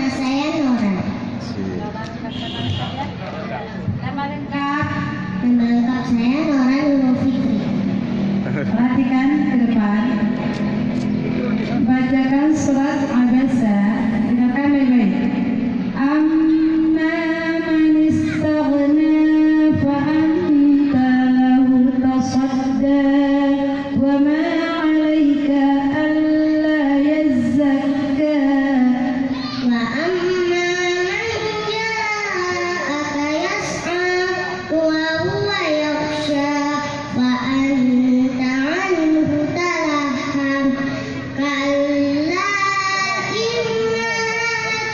saya Nora. Nama lengkap saya Nora Nurul Fitri. Perhatikan ke depan. Bacakan surat Abasa. Dengarkan baik-baik. Amma man istaghna fa anta lahu tasadda wa ma 'alaika alla yazzakka Wa amma man ja'aka yas'a wa huwa yakhsha fa anta 'anhu talahham kalla inna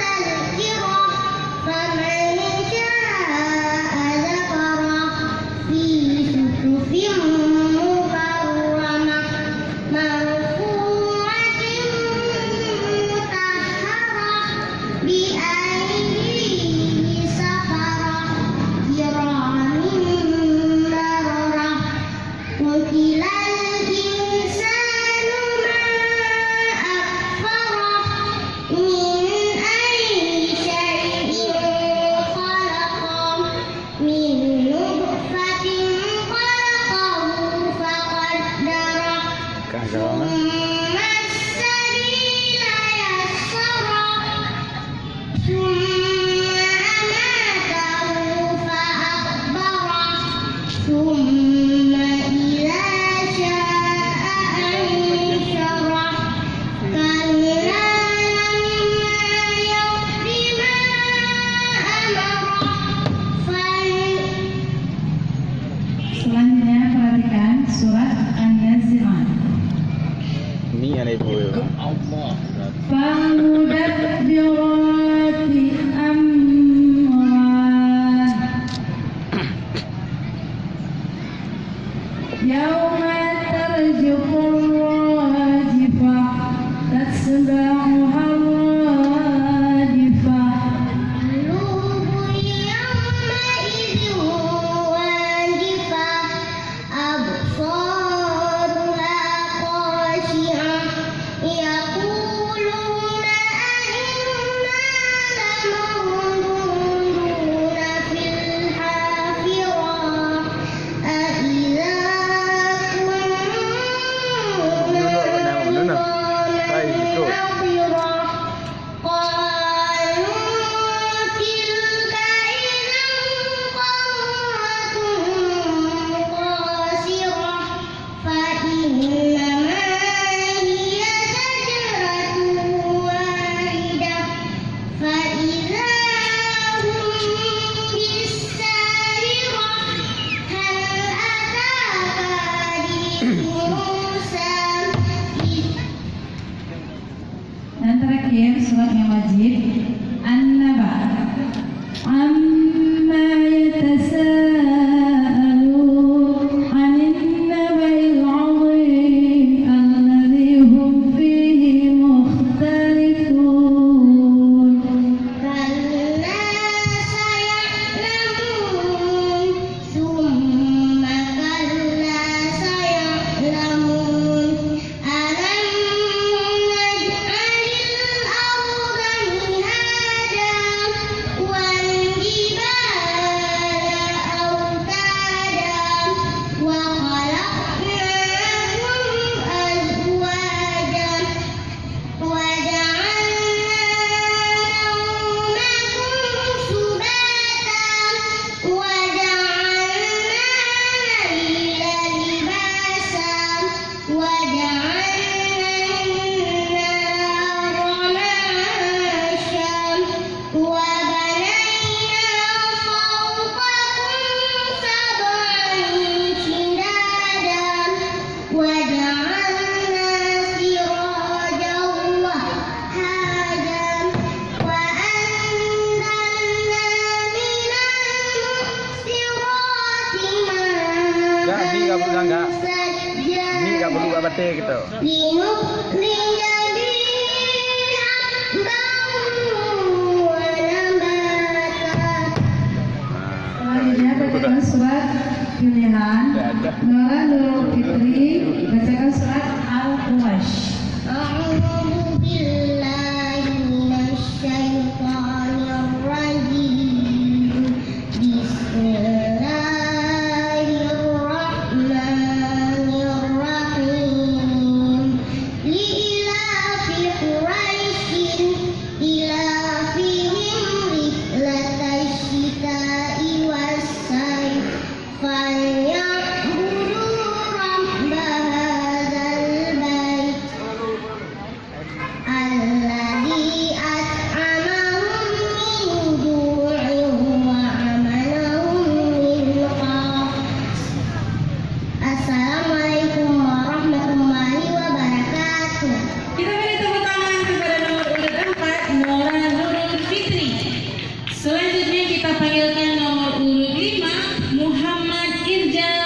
tadhkirah faman sha'a dzakarah fi suhufin mukarramah marfu'atin mutahharah bi aydihi safarah kiramin bararah Qutilal insanu ma akfarah min ayyi syai'in khalaqah min nutfatin khalaqahu faqaddarah thumma as-sabila yassarah thumma amatahu fa'akbarah thumma idza syaa ansyarah kalla lamma yaqdi ma amarah Selanjutnya perhatikan surat An-Nazi'at. Ini ada ibu. Famudabbirati amran Yawma tarjufur rajifah Tatsba'uha rajifah Qulubun yawma'idhin wajifah absaruha khashi'ah yaquluna a'inna lamarduduna fil hafirah a'idza kunna Baik, betul. nadhirah qalu tilka idzan qarratun qasirah fa innama hiya zajratun wahidah fa idza hum bis-sahirah hal ataka hadithu Musa Dan terakhir surat yang wajib An-Naba Amma yatasaalun 'anil naba'il 'azim alladzi hum fihi mukhtalifun kalla saya'lamun summa kalla saya'lamun alam naj'alil arda mihadan wal jibala awtadan wa khalaqnakum azwajan وجعلنا نومكم سباتا وجعلنا الليل لباسا وجعلنا النهار معاشا وبنينا فوقكم سبعا شدادا وجعلنا سراجا وهاجا وأنزلنا من المعصرات Enggak, ini enggak perlu enggak. ثلجا Ini enggak perlu batik gitu. لنخرج به حبا ونباتا Selanjutnya bacakan surat pilihan Nora Nurul Fitri. Bacakan surat Al-Quraish. أعوذ بالله من الشيطان Assalamualaikum